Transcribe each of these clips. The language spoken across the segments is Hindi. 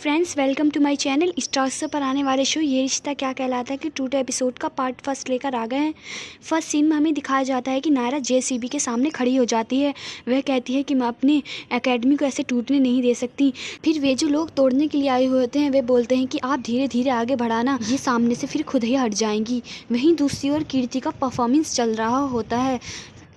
Friends, welcome to my channel. Stars पर आने वाले शो ये रिश्ता क्या कहलाता है कि टूटे एपिसोड का पार्ट फर्स्ट लेकर आ गए हैं। फर्स्ट सीन में हमें दिखाया जाता है कि नायरा जेसीबी के सामने खड़ी हो जाती है। वह कहती है कि मैं अपनी एकेडमी को ऐसे टूटने नहीं दे सकती। फिर वे जो लोग तोड़ने के लिए आए हुए होते हैं वे बोलते हैं कि आप धीरे धीरे आगे बढ़ाना, ये सामने से फिर खुद ही हट जाएंगी। वहीं दूसरी ओर कीर्ति का परफॉर्मेंस चल रहा होता है।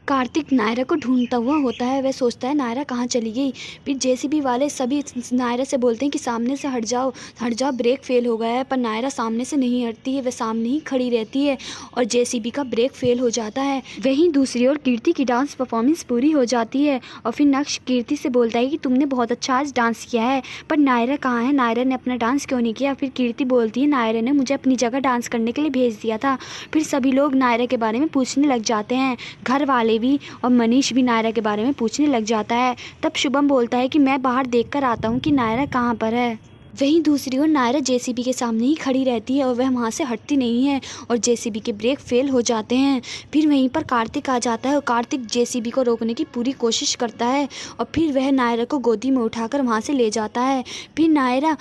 कार्तिक नायरा को ढूंढता हुआ होता है। वह सोचता है नायरा कहाँ चली गई। फिर जेसीबी वाले सभी नायरा से बोलते हैं कि सामने से हट जाओ, ब्रेक फेल हो गया है। पर नायरा सामने से नहीं हटती है, वह सामने ही खड़ी रहती है और जेसीबी का ब्रेक फेल हो जाता है। वहीं दूसरी ओर कीर्ति की डांस परफॉर्मेंस पूरी हो जाती है और फिर नक्श कीर्ति से बोलता है कि तुमने बहुत अच्छा आज डांस किया है, पर नायरा कहाँ है, नायरा ने अपना डांस क्यों नहीं किया। फिर कीर्ति बोलती है नायरा ने मुझे अपनी जगह डांस करने के लिए भेज दिया था। फिर सभी लोग नायरा के बारे में पूछने लग जाते हैं, घर वाले भी और मनीष भी नायरा के बारे में पूछने लग जाता है। तब शुभम बोलता है कि मैं बाहर देखकर आता हूँ कि नायरा कहाँ पर है। वहीं दूसरी ओर नायरा जेसीबी के सामने ही खड़ी रहती है और वह वहाँ से हटती नहीं है और जेसीबी के ब्रेक फेल हो जाते हैं। फिर वहीं पर कार्तिक आ जाता है और कार्तिक जेसीबी को रोकने की पूरी कोशिश करता है और फिर वह नायरा को गोदी में उठाकर वहाँ से ले जाता है। फिर नायरा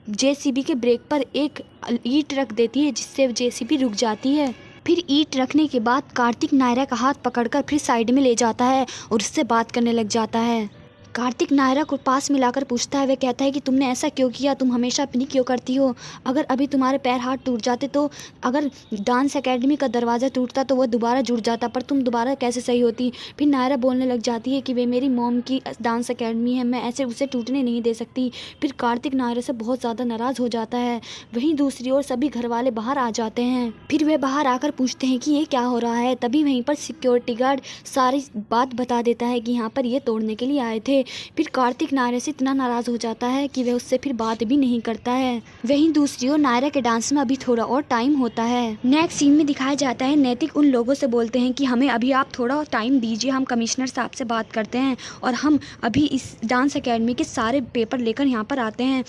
जेसीबी के ब्रेक पर एक ईंट रख देती है जिससे जेसीबी रुक जाती है। फिर ईंट रखने के बाद कार्तिक नायरा का हाथ पकड़कर फिर साइड में ले जाता है और उससे बात करने लग जाता है। कार्तिक नायरा को पास मिलाकर पूछता है, वह कहता है कि तुमने ऐसा क्यों किया, तुम हमेशा अपनी क्यों करती हो। अगर अभी तुम्हारे पैर हाथ टूट जाते तो, अगर डांस एकेडमी का दरवाज़ा टूटता तो वह दोबारा जुड़ जाता, पर तुम दोबारा कैसे सही होती। फिर नायरा बोलने लग जाती है कि वे मेरी मॉम की डांस एकेडमी है, मैं ऐसे उसे टूटने नहीं दे सकती। फिर कार्तिक नायरा से बहुत ज़्यादा नाराज़ हो जाता है। वहीं दूसरी ओर सभी घर वाले बाहर आ जाते हैं। फिर वे बाहर आकर पूछते हैं कि ये क्या हो रहा है। तभी वहीं पर सिक्योरिटी गार्ड सारी बात बता देता है कि यहाँ पर ये तोड़ने के लिए आए थे। फिर कार्तिक नायरा से इतना नाराज़ हो जाता है कि वह उससे फिर बात भी नहीं करता है। वहीं दूसरी ओर नायरा के डांस में अभी थोड़ा और टाइम होता है। नेक्स्ट सीन में दिखाया जाता है नैतिक उन लोगों से बोलते हैं कि हमें अभी आप थोड़ा टाइम दीजिए, हम कमिश्नर साहब से बात करते हैं और हम अभी इस डांस एकेडमी के सारे पेपर लेकर यहाँ पर आते हैं।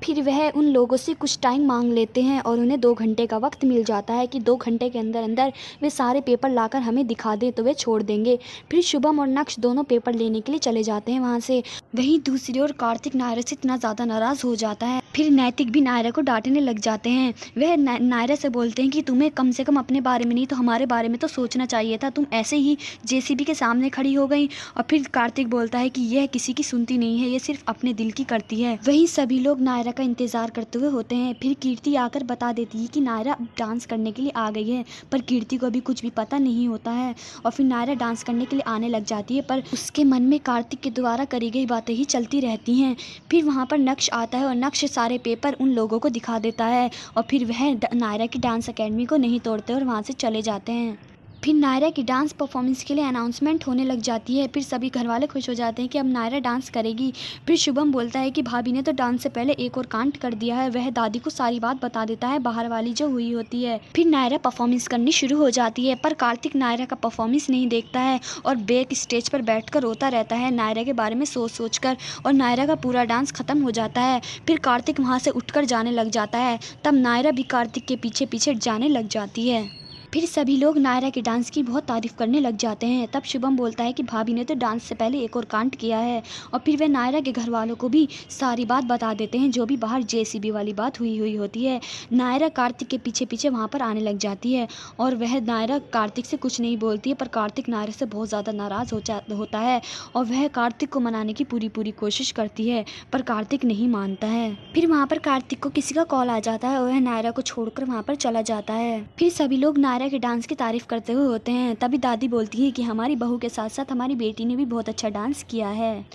फिर वह उन लोगों से कुछ टाइम मांग लेते हैं और उन्हें 2 घंटे का वक्त मिल जाता है कि 2 घंटे के अंदर अंदर वे सारे पेपर लाकर हमें दिखा दें तो वे छोड़ देंगे। फिर शुभम और नक्श दोनों पेपर लेने के लिए चले जाते हैं वहाँ से। वहीं दूसरी ओर कार्तिक नायरा से इतना ज़्यादा नाराज़ हो जाता है। फिर नैतिक भी नायरा को डांटने लग जाते हैं। वह नायरा से बोलते हैं कि तुम्हें कम से कम अपने बारे में नहीं तो हमारे बारे में तो सोचना चाहिए था, तुम ऐसे ही जेसीबी के सामने खड़ी हो गई। और फिर कार्तिक बोलता है कि यह किसी की सुनती नहीं है, ये सिर्फ अपने दिल की करती है। वहीं सभी लोग नायरा का इंतजार करते हुए होते हैं। फिर कीर्ति आकर बता देती है कि नायरा डांस करने के लिए आ गई है, पर कीर्ति को अभी कुछ भी पता नहीं होता है। और फिर नायरा डांस करने के लिए आने लग जाती है, पर उसके मन में कार्तिक के द्वारा करी गई बातें ही चलती रहती हैं। फिर वहाँ पर नक्श आता है और नक्श सारे पेपर उन लोगों को दिखा देता है और फिर वह नायरा की डांस एकेडमी को नहीं तोड़ते और वहाँ से चले जाते हैं। फिर नायरा की डांस परफॉर्मेंस के लिए अनाउंसमेंट होने लग जाती है। फिर सभी घर वाले खुश हो जाते हैं कि अब नायरा डांस करेगी। फिर शुभम बोलता है कि भाभी ने तो डांस से पहले एक और कांड कर दिया है। वह दादी को सारी बात बता देता है, बाहर वाली जो हुई होती है। फिर नायरा परफॉर्मेंस करनी शुरू हो जाती है, पर कार्तिक नायरा का परफॉर्मेंस नहीं देखता है और बैक स्टेज पर बैठकर रोता रहता है नायरा के बारे में सोच कर। और नायरा का पूरा डांस खत्म हो जाता है। फिर कार्तिक वहाँ से उठकर जाने लग जाता है। तब नायरा भी कार्तिक के पीछे पीछे जाने लग जाती है। फिर सभी लोग नायरा के डांस की बहुत तारीफ करने लग जाते हैं। तब शुभम बोलता है कि भाभी ने तो डांस से पहले एक और कांड किया है। और फिर वे नायरा के घर वालों को भी सारी बात बता देते हैं, जो भी बाहर जेसीबी वाली बात हुई होती है। नायरा कार्तिक के पीछे पीछे वहाँ पर आने लग जाती है और वह नायरा कार्तिक से कुछ नहीं बोलती है, पर कार्तिक नायरा से बहुत ज़्यादा नाराज़ होता है और वह कार्तिक को मनाने की पूरी कोशिश करती है, पर कार्तिक नहीं मानता है। फिर वहाँ पर कार्तिक को किसी का कॉल आ जाता है और वह नायरा को छोड़कर वहाँ पर चला जाता है। फिर सभी लोग नायरा के डांस की तारीफ करते हुए होते हैं। तभी दादी बोलती है कि हमारी बहू के साथ साथ हमारी बेटी ने भी बहुत अच्छा डांस किया है।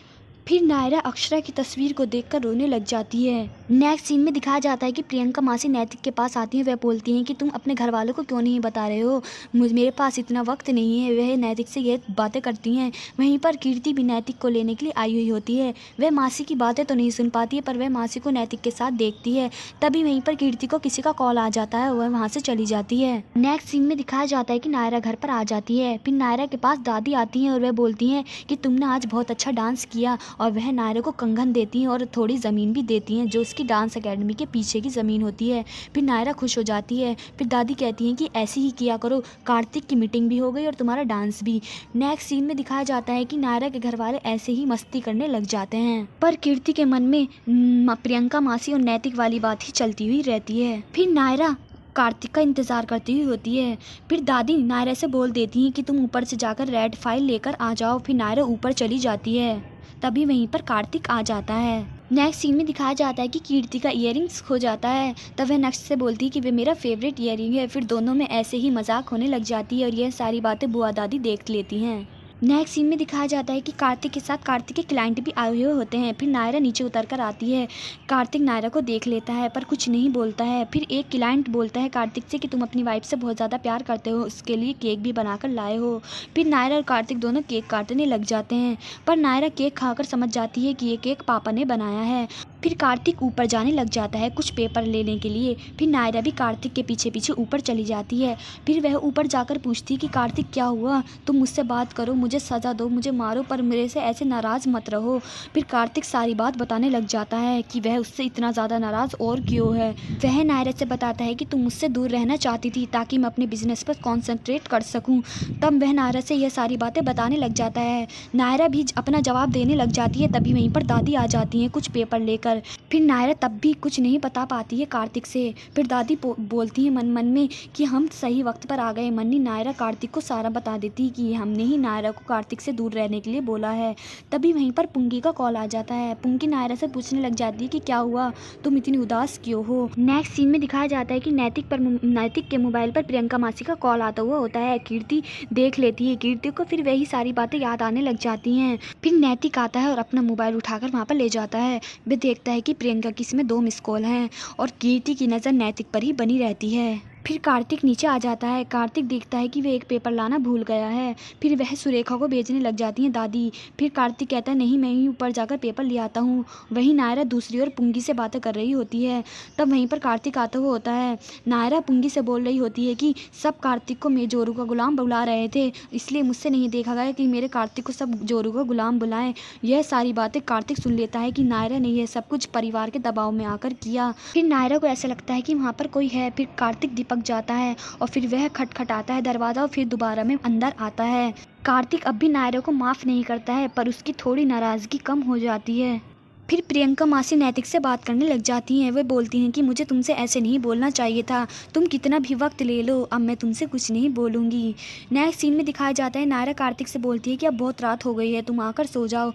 फिर नायरा अक्षरा की तस्वीर को देखकर रोने लग जाती है। नेक्स्ट सीन में दिखाया जाता है कि प्रियंका मासी नैतिक के पास आती है। वह बोलती हैं कि तुम अपने घर वालों को क्यों नहीं बता रहे हो, मेरे पास इतना वक्त नहीं है। वह नैतिक से ये बातें करती हैं। वहीं पर कीर्ति भी नैतिक को लेने के लिए आई हुई होती है। वह मासी की बातें तो नहीं सुन पाती है, पर वह मासी को नैतिक के साथ देखती है। तभी वहीं पर कीर्ति को किसी का कॉल आ जाता है, वह वहाँ से चली जाती है। नेक्स्ट सीन में दिखाया जाता है कि नायरा घर पर आ जाती है। फिर नायरा के पास दादी आती है और वह बोलती हैं कि तुमने आज बहुत अच्छा डांस किया और वह नायरा को कंगन देती हैं और थोड़ी ज़मीन भी देती हैं जो उसकी डांस अकेडमी के पीछे की ज़मीन होती है। फिर नायरा खुश हो जाती है। फिर दादी कहती हैं कि ऐसे ही किया करो, कार्तिक की मीटिंग भी हो गई और तुम्हारा डांस भी। नेक्स्ट सीन में दिखाया जाता है कि नायरा के घर वाले ऐसे ही मस्ती करने लग जाते हैं, पर कीर्ति के मन में प्रियंका मासी और नैतिक वाली बात ही चलती हुई रहती है। फिर नायरा कार्तिक का इंतज़ार करती हुई होती है। फिर दादी नायरा से बोल देती हैं कि तुम ऊपर से जाकर रेड फाइल लेकर आ जाओ। फिर नायरा ऊपर चली जाती है। तभी वहीं पर कार्तिक आ जाता है। नेक्स्ट सीन में दिखाया जाता है कि कीर्ति का इयररिंग्स खो जाता है। तब वह नेक्स्ट से बोलती है कि वे मेरा फेवरेट इयररिंग है। फिर दोनों में ऐसे ही मजाक होने लग जाती है और यह सारी बातें बुआ दादी देख लेती हैं। नेक्स्ट सीन में दिखाया जाता है कि कार्तिक के साथ कार्तिक के क्लाइंट भी आए हुए होते हैं। फिर नायरा नीचे उतर कर आती है। कार्तिक नायरा को देख लेता है पर कुछ नहीं बोलता है। फिर एक क्लाइंट बोलता है कार्तिक से कि तुम अपनी वाइफ से बहुत ज़्यादा प्यार करते हो, उसके लिए केक भी बनाकर लाए हो। फिर नायरा और कार्तिक दोनों केक काटने लग जाते हैं, पर नायरा केक खाकर समझ जाती है कि ये केक पापा ने बनाया है। फिर कार्तिक ऊपर जाने लग जाता है कुछ पेपर लेने के लिए। फिर नायरा भी कार्तिक के पीछे पीछे ऊपर चली जाती है। फिर वह ऊपर जाकर पूछती है कि कार्तिक क्या हुआ, तुम मुझसे बात करो, मुझे सज़ा दो, मुझे मारो, पर मेरे से ऐसे नाराज़ मत रहो। फिर कार्तिक सारी बात बताने लग जाता है कि वह उससे इतना ज़्यादा नाराज़ और क्यों है। वह नायरा से बताता है कि तुम मुझसे दूर रहना चाहती थी ताकि मैं अपने बिजनेस पर कॉन्सेंट्रेट कर सकूं। तब वह नायरा से यह सारी बातें बताने लग जाता है। नायरा भी अपना जवाब देने लग जाती है। तभी वहीं पर दादी आ जाती हैं कुछ पेपर लेकर। फिर नायरा तब भी कुछ नहीं बता पाती है कार्तिक से। फिर दादी बोलती है मन मन में कि हम सही वक्त पर आ गए। मन्नी नायरा कार्तिक को सारा बता देती कि हमने ही नायरा को कार्तिक से दूर रहने के लिए बोला है। तभी वहीं पर पुंगी का कॉल आ जाता है। पुंगी नायरा से पूछने लग जाती है कि क्या हुआ, तुम इतनी उदास क्यों हो। नेक्स्ट सीन में दिखाया जाता है कि नैतिक के मोबाइल पर प्रियंका मासी का कॉल आता हुआ होता है। कीर्ति देख लेती है कीर्ति को। फिर वही सारी बातें याद आने लग जाती हैं। फिर नैतिक आता है और अपना मोबाइल उठाकर वहाँ पर ले जाता है। वह देखता है कि प्रियंका की इसमें 2 मिस कॉल हैं और कीर्ति की नज़र नैतिक पर ही बनी रहती है। फिर कार्तिक नीचे आ जाता है। कार्तिक देखता है कि वे एक पेपर लाना भूल गया है। फिर वह सुरेखा को भेजने लग जाती हैं दादी। फिर कार्तिक कहता है नहीं, मैं ही ऊपर जाकर पेपर ले आता हूँ। वहीं नायरा दूसरी ओर पुंगी से बातें कर रही होती है। तब वहीं पर कार्तिक आता हुआ होता है। नायरा पुंगी से बोल रही होती है कि सब कार्तिक को मैं जोरू का गुलाम बुला रहे थे, इसलिए मुझसे नहीं देखा गया कि मेरे कार्तिक को सब जोरू का गुलाम बुलाएं। यह सारी बातें कार्तिक सुन लेता है कि नायरा ने यह सब कुछ परिवार के दबाव में आकर किया। फिर नायरा को ऐसा लगता है कि वहाँ पर कोई है। फिर कार्तिक पक जाता है और फिर वह खटखटाता है दरवाज़ा और फिर दोबारा में अंदर आता है। कार्तिक अब भी नायरा को माफ़ नहीं करता है, पर उसकी थोड़ी नाराज़गी कम हो जाती है। फिर प्रियंका मासी नैतिक से बात करने लग जाती हैं। वे बोलती हैं कि मुझे तुमसे ऐसे नहीं बोलना चाहिए था, तुम कितना भी वक्त ले लो, अब मैं तुमसे कुछ नहीं बोलूँगी। नेक्स्ट सीन में दिखाया जाता है नायरा कार्तिक से बोलती है कि अब बहुत रात हो गई है, तुम आकर सो जाओ।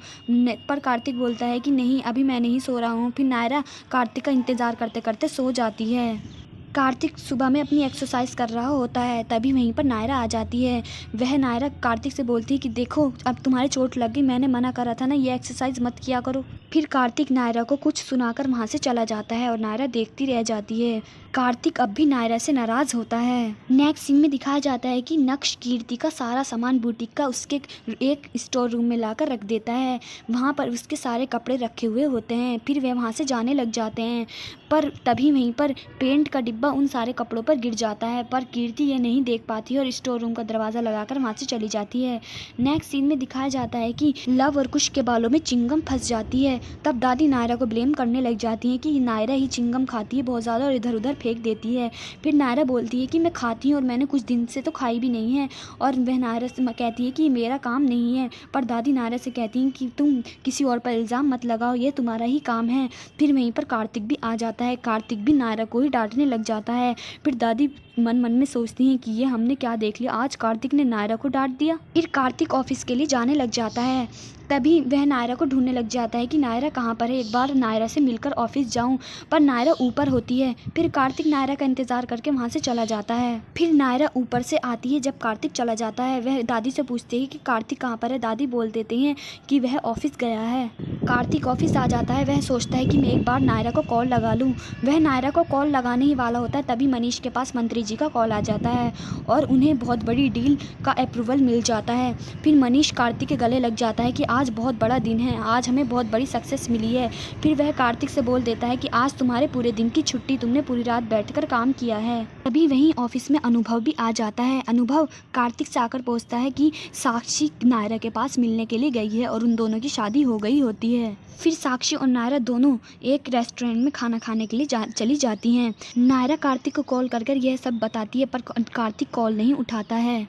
पर कार्तिक बोलता है कि नहीं, अभी मैं नहीं सो रहा हूँ। फिर नायरा कार्तिक का इंतज़ार करते करते सो जाती है। कार्तिक सुबह में अपनी एक्सरसाइज कर रहा होता है। तभी वहीं पर नायरा आ जाती है। वह नायरा कार्तिक से बोलती है कि देखो अब तुम्हारी चोट लग गई, मैंने मना करा था ना, ये एक्सरसाइज मत किया करो। फिर कार्तिक नायरा को कुछ सुनाकर वहाँ से चला जाता है और नायरा देखती रह जाती है। कार्तिक अब भी नायरा से नाराज़ होता है। नेक्स्ट सीन में दिखाया जाता है कि नक्श कीर्ति का सारा सामान बुटीक का उसके एक स्टोर रूम में लाकर रख देता है। वहाँ पर उसके सारे कपड़े रखे हुए होते हैं। फिर वे वहाँ से जाने लग जाते हैं, पर तभी वहीं पर पेंट का डिब्बा उन सारे कपड़ों पर गिर जाता है। पर कीर्ति ये नहीं देख पाती और स्टोर रूम का दरवाज़ा लगाकर वहाँ से चली जाती है। नेक्स्ट सीन में दिखाया जाता है कि लव और कुश के बालों में चिंगम फंस जाती है। तब दादी नायरा को ब्लेम करने लग जाती है कि नायरा ही चिंगम खाती है बहुत ज़्यादा और इधर उधर फेंक देती है। फिर नायरा बोलती है कि मैं खाती हूँ और मैंने कुछ दिन से तो खाई भी नहीं है, और वह नायरा से कहती है कि मेरा काम नहीं है। पर दादी नायरा से कहती हैं कि तुम किसी और पर इल्ज़ाम मत लगाओ, ये तुम्हारा ही काम है। फिर वहीं पर कार्तिक भी आ जाता है। कार्तिक भी नायरा को ही डांटने लग जाता है। फिर दादी मन मन में सोचती हैं कि ये हमने क्या देख लिया, आज कार्तिक ने नायरा को डांट दिया। फिर कार्तिक ऑफिस के लिए जाने लग जाता है। तभी वह नायरा को ढूंढने लग जाता है कि नायरा कहाँ पर है, एक बार नायरा से मिलकर ऑफिस जाऊं, पर नायरा ऊपर होती है। फिर कार्तिक नायरा का इंतजार करके वहाँ से चला जाता है। फिर नायरा ऊपर से आती है। जब कार्तिक चला जाता है वह दादी से पूछती है कि कार्तिक कहाँ पर है। दादी बोल देते हैं कि वह ऑफिस गया है। कार्तिक ऑफिस आ जाता है। वह सोचता है कि मैं एक बार नायरा को कॉल लगा लूँ। वह नायरा को कॉल लगाने ही वाला होता है, तभी मनीष के पास मंत्री जी का कॉल आ जाता है और उन्हें बहुत बड़ी डील का अप्रूवल मिल जाता है। फिर मनीष कार्तिक के गले लग जाता है कि आज बहुत बड़ा दिन है, आज हमें बहुत बड़ी सक्सेस मिली है। फिर वह कार्तिक से बोल देता है कि आज तुम्हारे पूरे दिन की छुट्टी, तुमने पूरी रात बैठकर काम किया है। तभी वहीं ऑफिस में अनुभव भी आ जाता है। अनुभव कार्तिक से आकर पूछता है कि साक्षी नायरा के पास मिलने के लिए गई है और उन दोनों की शादी हो गई होती है। फिर साक्षी और नायरा दोनों एक रेस्टोरेंट में खाना खाने के लिए चली जाती हैं। नायरा कार्तिक को कॉल कर यह सब बताती है पर कार्तिक कॉल नहीं उठाता है।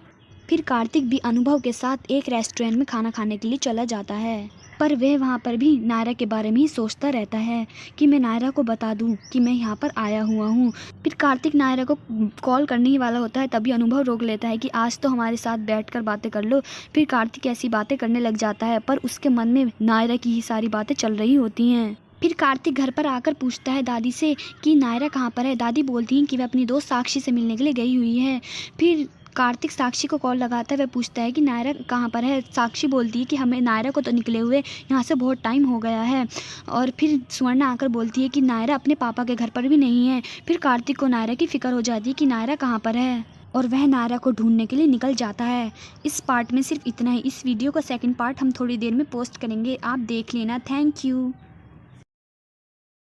फिर कार्तिक भी अनुभव के साथ एक रेस्टोरेंट में खाना खाने के लिए चला जाता है, पर वह वहाँ पर भी नायरा के बारे में ही सोचता रहता है कि मैं नायरा को बता दूं कि मैं यहाँ पर आया हुआ हूँ। फिर कार्तिक नायरा को कॉल करने ही वाला होता है, तभी अनुभव रोक लेता है कि आज तो हमारे साथ बैठकर बातें कर लो। फिर कार्तिक ऐसी बातें करने लग जाता है, पर उसके मन में नायरा की ही सारी बातें चल रही होती हैं। फिर कार्तिक घर पर आकर पूछता है दादी से कि नायरा कहाँ पर है। दादी बोलती हैं कि वह अपनी दोस्त साक्षी से मिलने के लिए गई हुई है। फिर कार्तिक साक्षी को कॉल लगाता है, वह पूछता है कि नायरा कहाँ पर है। साक्षी बोलती है कि हमें नायरा को तो निकले हुए यहाँ से बहुत टाइम हो गया है। और फिर स्वर्णा आकर बोलती है कि नायरा अपने पापा के घर पर भी नहीं है। फिर कार्तिक को नायरा की फ़िक्र हो जाती है कि नायरा कहाँ पर है और वह नायरा को ढूंढने के लिए निकल जाता है। इस पार्ट में सिर्फ इतना ही। इस वीडियो का सेकंड पार्ट हम थोड़ी देर में पोस्ट करेंगे, आप देख लेना। Thank you.